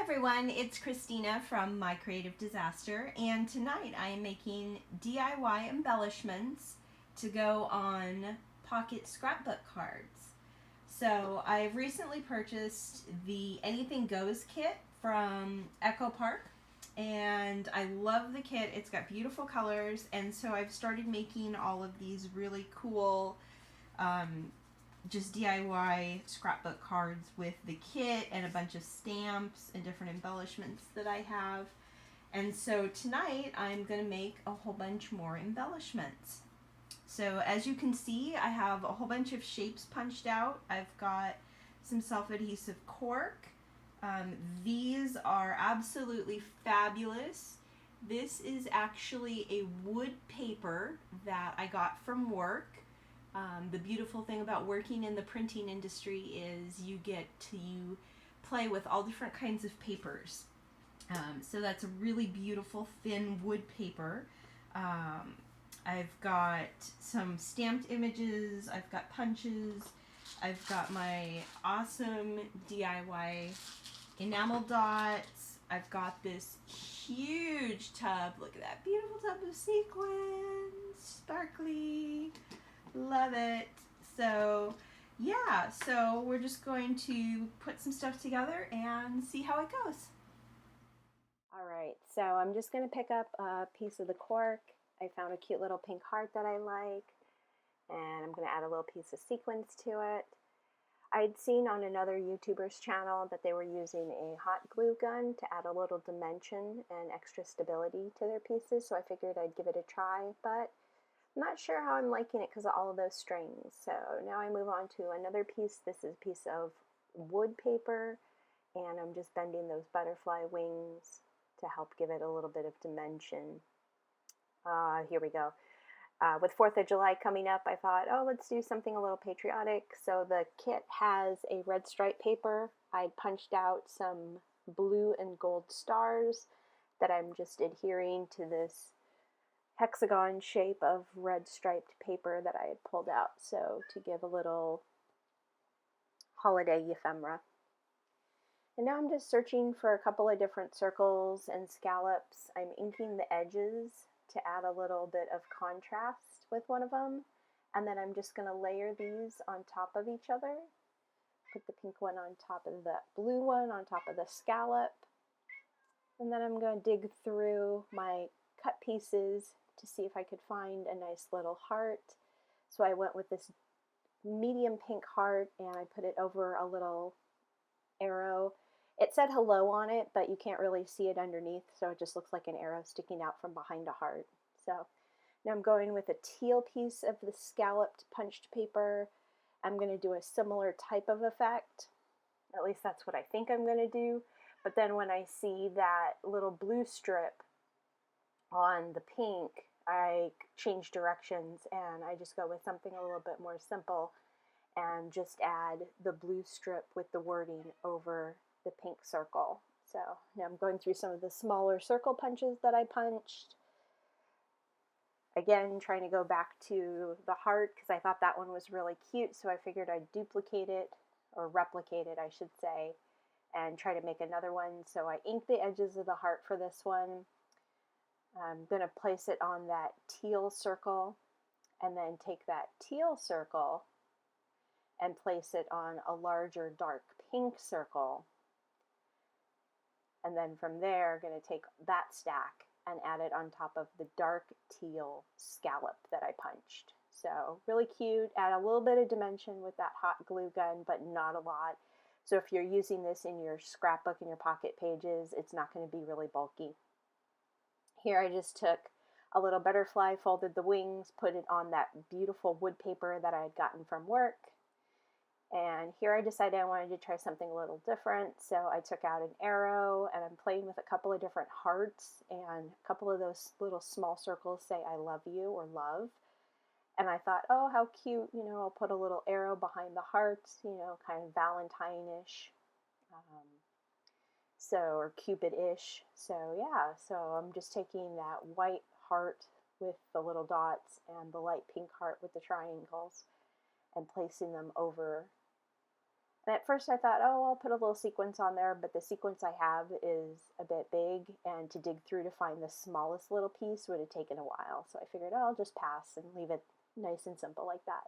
Everyone, it's Christina from My Creative Disaster, and tonight I am making DIY embellishments to go on pocket scrapbook cards. So I've recently purchased the Anything Goes kit from Echo Park, and I love the kit. It's got beautiful colors, and so I've started making all of these really cool just DIY scrapbook cards with the kit and a bunch of stamps and different embellishments that I have. And so tonight I'm going to make a whole bunch more embellishments. So as you can see, I have a whole bunch of shapes punched out. I've got some self-adhesive cork. These are absolutely fabulous. This is actually a wood paper that I got from work. The beautiful thing about working in the printing industry is you get to play with all different kinds of papers. So that's a really beautiful thin wood paper. I've got some stamped images, I've got punches, I've got my awesome DIY enamel dots, I've got this huge tub, look at that beautiful tub of sequins, sparkly. Love it. So yeah, so we're just going to put some stuff together and see how it goes. Alright, so I'm just going to pick up a piece of the cork. I found a cute little pink heart that I like, and I'm going to add a little piece of sequins to it. I'd seen on another YouTuber's channel that they were using a hot glue gun to add a little dimension and extra stability to their pieces, so I figured I'd give it a try, but I'm not sure how I'm liking it because of all of those strings. So now I move on to another piece. This is a piece of wood paper, and I'm just bending those butterfly wings to help give it a little bit of dimension. Here we go. With 4th of July coming up, I thought, oh, let's do something a little patriotic. So the kit has a red stripe paper. I punched out some blue and gold stars that I'm just adhering to this hexagon shape of red striped paper that I had pulled out, so to give a little holiday ephemera. And now I'm just searching for a couple of different circles and scallops. I'm inking the edges to add a little bit of contrast with one of them, and then I'm just going to layer these on top of each other. Put the pink one on top of the blue one on top of the scallop, and then I'm going to dig through my cut pieces to see if I could find a nice little heart. So I went with this medium pink heart and I put it over a little arrow. It said hello on it, but you can't really see it underneath, so it just looks like an arrow sticking out from behind a heart. So now I'm going with a teal piece of the scalloped punched paper. I'm going to do a similar type of effect. At least that's what I think I'm going to do. But then when I see that little blue strip on the pink, I change directions and I just go with something a little bit more simple and just add the blue strip with the wording over the pink circle. So now I'm going through some of the smaller circle punches that I punched. Again, trying to go back to the heart because I thought that one was really cute, so I figured I'd duplicate it, or replicate it I should say, and try to make another one. So I inked the edges of the heart for this one. I'm going to place it on that teal circle, and then take that teal circle and place it on a larger dark pink circle. And then from there, I'm going to take that stack and add it on top of the dark teal scallop that I punched. So really cute, add a little bit of dimension with that hot glue gun, but not a lot. So if you're using this in your scrapbook and your pocket pages, it's not going to be really bulky. Here I just took a little butterfly, folded the wings, put it on that beautiful wood paper that I had gotten from work. And here I decided I wanted to try something a little different, so I took out an arrow and I'm playing with a couple of different hearts, and a couple of those little small circles say I love you or love. And I thought, oh, how cute, you know, I'll put a little arrow behind the hearts, you know, kind of Valentine-ish. Or Cupid-ish. So yeah, so I'm just taking that white heart with the little dots and the light pink heart with the triangles and placing them over And at first I thought, oh, I'll put a little sequence on there, but the sequence I have is a bit big, and to dig through to find the smallest little piece would have taken a while. So I figured, oh, I'll just pass and leave it nice and simple like that.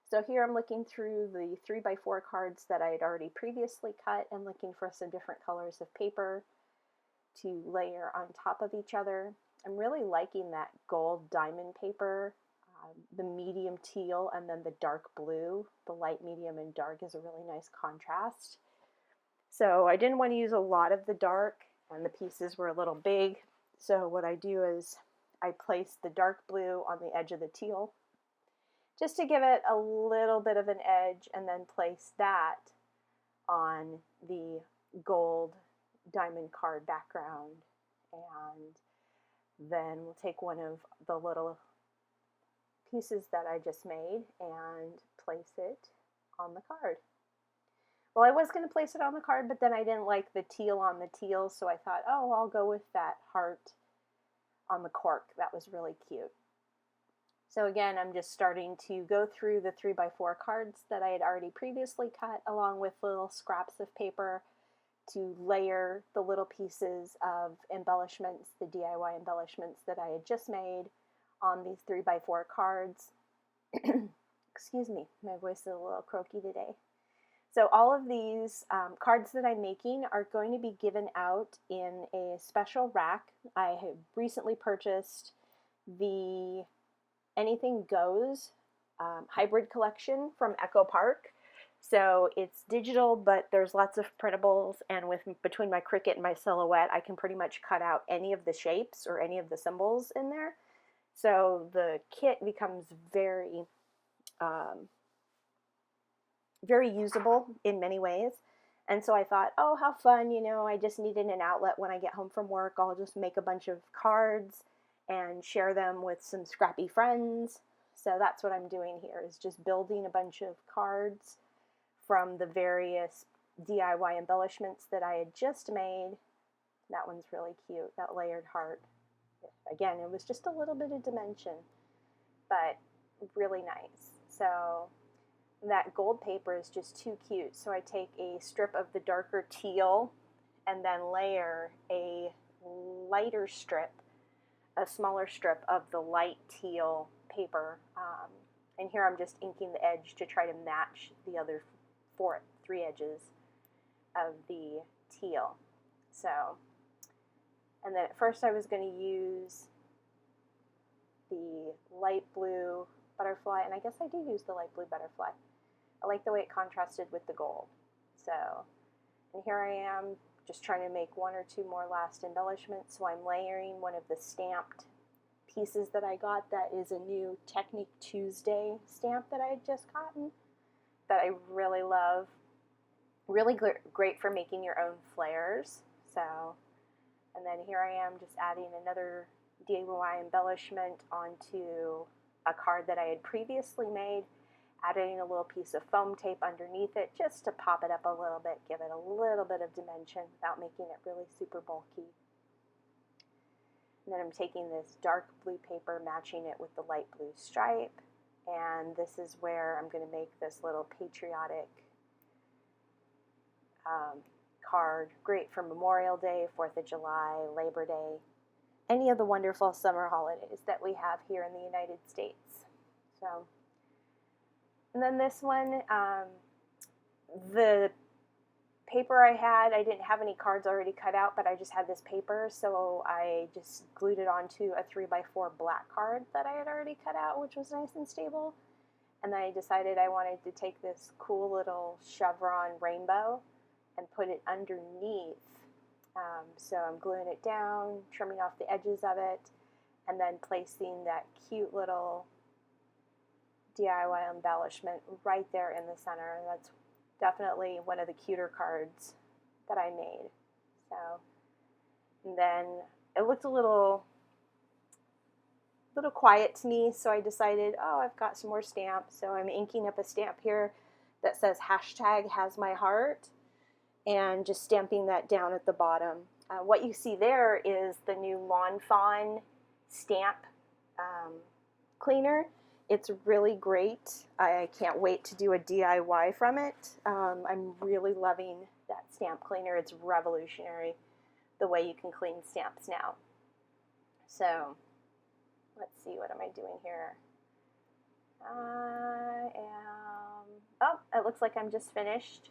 So here I'm looking through the 3x4 cards that I had already previously cut and looking for some different colors of paper to layer on top of each other. I'm really liking that gold diamond paper, the medium teal, and then the dark blue. The light, medium, and dark is a really nice contrast. So I didn't want to use a lot of the dark, and the pieces were a little big. So what I do is I place the dark blue on the edge of the teal, just to give it a little bit of an edge, and then place that on the gold diamond card background. And then we'll take one of the little pieces that I just made and place it on the card. Well, I was going to place it on the card, but then I didn't like the teal on the teal, so I thought, oh, I'll go with that heart on the cork. That was really cute. So again, I'm just starting to go through the 3x4 cards that I had already previously cut, along with little scraps of paper, to layer the little pieces of embellishments, the DIY embellishments that I had just made on these 3x4 cards. Excuse me, my voice is a little croaky today. So all of these cards that I'm making are going to be given out in a special rack. I have recently purchased the Anything Goes hybrid collection from Echo Park. So it's digital, but there's lots of printables, and between my Cricut and my Silhouette, I can pretty much cut out any of the shapes or any of the symbols in there. So the kit becomes very, very usable in many ways. And so I thought, oh, how fun, I just needed an outlet when I get home from work. I'll just make a bunch of cards and share them with some scrappy friends. So that's what I'm doing here, is just building a bunch of cards from the various DIY embellishments that I had just made. That one's really cute, that layered heart. Again, it was just a little bit of dimension, but really nice. So that gold paper is just too cute. So I take a strip of the darker teal and then layer a lighter strip, a smaller strip of the light teal paper. And here I'm just inking the edge to try to match the other three edges of the teal. So, and then at first I was going to use the light blue butterfly, and I guess I do use the light blue butterfly. I like the way it contrasted with the gold. So, and here I am just trying to make one or two more last embellishments. So I'm layering one of the stamped pieces that I got. That is a new Technique Tuesday stamp that I had just gotten, that I really love. Really great for making your own flares. So, and then here I am just adding another DIY embellishment onto a card that I had previously made, adding a little piece of foam tape underneath it just to pop it up a little bit, give it a little bit of dimension without making it really super bulky. And then I'm taking this dark blue paper, matching it with the light blue stripe, and this is where I'm going to make this little patriotic card, great for Memorial Day, 4th of July, Labor Day, any of the wonderful summer holidays that we have here in the United States. So, and then this one, the paper I had, I didn't have any cards already cut out, but I just had this paper, so I just glued it onto a 3x4 black card that I had already cut out, which was nice and stable. And then I decided I wanted to take this cool little chevron rainbow and put it underneath. So I'm gluing it down, trimming off the edges of it, and then placing that cute little DIY embellishment right there in the center. And that's definitely one of the cuter cards that I made. So, and then it looked a little quiet to me, so I decided, oh, I've got some more stamps. So I'm inking up a stamp here that says #HasMyHeart, and just stamping that down at the bottom. What you see there is the new Lawn Fawn stamp cleaner. It's really great. I can't wait to do a DIY from it. I'm really loving that stamp cleaner. It's revolutionary the way you can clean stamps now. So let's see, what am I doing here? Oh, it looks like I'm just finished.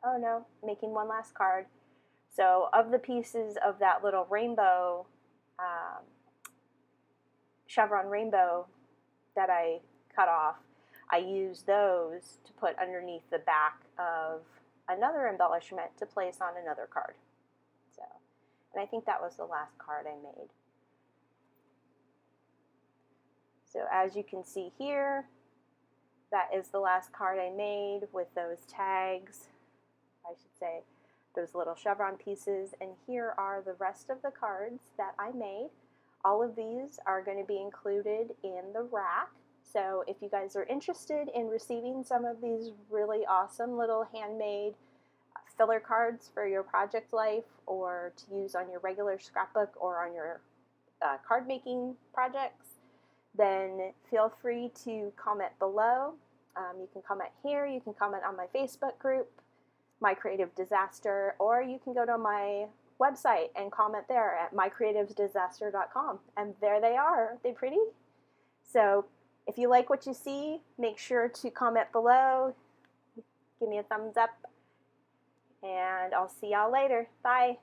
Oh no, making one last card. So of the pieces of that little rainbow, chevron rainbow that I cut off, I used those to put underneath the back of another embellishment to place on another card. So, and I think that was the last card I made. So as you can see here, that is the last card I made with those tags, I should say, those little chevron pieces. And here are the rest of the cards that I made. All of these are going to be included in the rack. So if you guys are interested in receiving some of these really awesome little handmade filler cards for your project life, or to use on your regular scrapbook or on your card making projects, then feel free to comment below. You can comment here, you can comment on my Facebook group, My Creative Disaster, or you can go to my website and comment there at mycreativedisaster.com. And there they are. Aren't they pretty? So if you like what you see, make sure to comment below, give me a thumbs up, and I'll see y'all later. Bye.